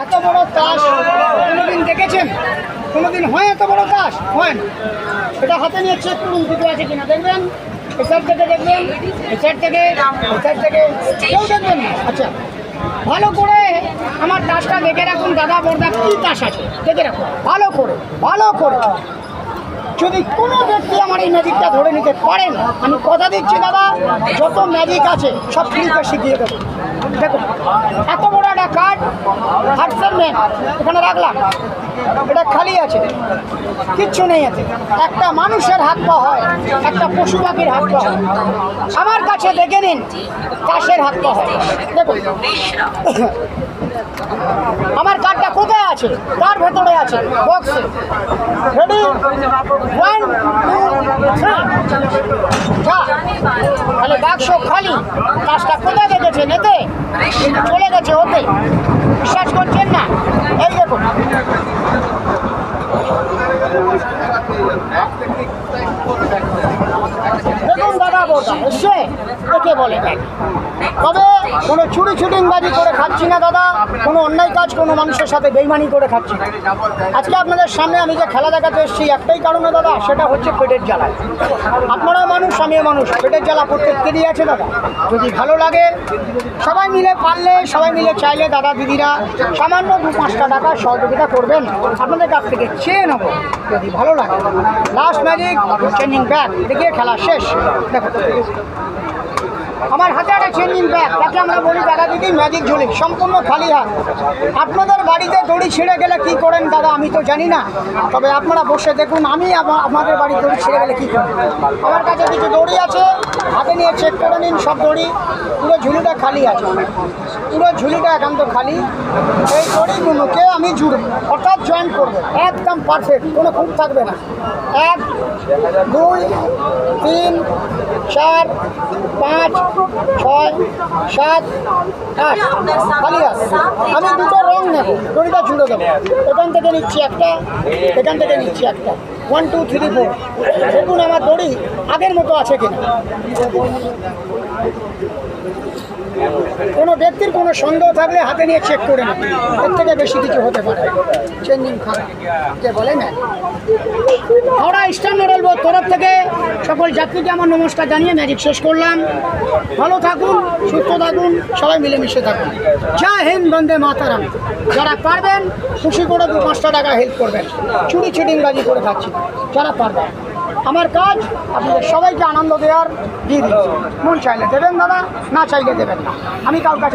এত বড় তাস কোনোদিন দেখেছেন? কোনোদিন হয় এত বড় তাস? হয় না। এটা হাতে নিয়ে চেক করুন কিছু আছে কিনা, দেখবেন। এই সাইড থেকে দেখবেন, এই সাইড থেকে, এই সাইড থেকে, কেউ দেখবেন না। আচ্ছা, ভালো করে আমার তাসটা দেখে রাখুন দাদা বড়দা, কী তাস আছে দেখে রাখুন ভালো করে, ভালো করে। যদি কোনো ব্যক্তি আমার এই ম্যাজিকটা ধরে নিতে পারেন, আমি কথা দিচ্ছি দাদা, যত ম্যাজিক আছে সব ফ্রিতে শিখিয়ে দেবো। দেখুন, এত বড় একটা কার্ড, হার্টসের ম্যান এখানে রাখলাম, এটা খালি আছে, কিচ্ছু নেই আছে। একটা মানুষের হাত পা হয়, একটা পশু পাখির হাত পা হয়। আমার কাছে দেখে নিন, তাসের হাত পা হয়। দেখুন আমার কার্ডটা কোথায় আছে, কার ভেতরে আছে, বক্সে। রেডি, 1 2 3, তাহলে বাক্স খালি। কাজটা কোথায় দেখেছেন? এতে চলে গেছে ওতে। বিশ্বাস করছেন না? এই দেখুন, দেখুন দাদা বড়দা এসে একে বলে দেখ। তবে কোনো চুরি চুটিংবাজি করে খাচ্ছি না দাদা, কোনো অন্যায় কাজ কোনো মানুষের সাথে বেইমানি করে খাচ্ছি না। আজকে আপনাদের সামনে আমি যে খেলা দেখাতে এসেছি একটাই কারণে দাদা, সেটা হচ্ছে পেটের জ্বালায়। আপনারাও মানুষ, আমিও মানুষ, পেটের জ্বালা প্রত্যেকেরই আছে দাদা। যদি ভালো লাগে সবাই মিলে, পারলে সবাই মিলে চাইলে দাদা দিদিরা সামান্য 2-5 টাকা সহযোগিতা করবেন, আপনাদের কাছ থেকে চেয়ে নেবো যদি ভালো লাগে। লাস্ট ম্যাজিক চেঞ্জিং ব্যাগ দেখিয়ে খেলা শেষ। দেখো আমার হাতে একটা চেঞ্জিং ব্যাগ, তাকে আমরা বলি দাদা দিদি ম্যাজিক ঝুলি, সম্পূর্ণ খালি হাত। আপনাদের বাড়িতে দড়ি ছিঁড়ে গেলে কি করেন দাদা আমি তো জানি না, তবে আপনারা বসে দেখুন আমি আমাদের বাড়ির দড়ি ছিঁড়ে গেলে কী করেন। আমার কাছে কিছু দড়ি আছে, হাতে নিয়ে চেক করে নিন সব দড়ি। পুরো ঝুলিটা খালি আছে, পুরো ঝুলিটা একান্ত খালি। এই দড়িগুলোকে আমি জুড়ব, অর্থাৎ জয়েন করবো, একদম পারফেক্ট, কোনো খুঁত থাকবে না। 1 2 3 4 5 6 7 8 খালি আছে। আমি দুটো রং নেব, দড়িটা জুড়ে দেবো। এখান থেকে নিচ্ছি একটা, এখান থেকে নিচ্ছি একটা। 1 2 3 4। দেখুন আমার দড়ি আগের মতো আছে কিনা। কোনো ব্যক্তির কোনো সন্দেহ থাকলে হাতে নিয়ে চেক করে নেন, এর থেকে বেশি কিছু হতে পারে। চেঞ্জিং খারাপ কে বলে না। হাওড়া ইস্টার্ন রেল বোর্ড তরফ থেকে সকল যাত্রীকে আমার নমস্কার জানিয়ে ম্যাজিক শেষ করলাম। ভালো থাকুন, সুস্থ থাকুন, সবাই মিলেমিশে থাকুন। জয় হিন্দ, বন্দে মাতারাম। যারা পারবেন খুশি করে 2-5 টাকা হেল্প করবেন, চুরি চিটিংবাজি করে খাচ্ছি যারা পারবেন। আমার কাজ আপনাদের সবাইকে আনন্দ দেওয়ার, দিয়ে দিচ্ছি। মন চাইলে দেবেন দাদা, না চাইলে দেবেন না। আমি কারোর কাছে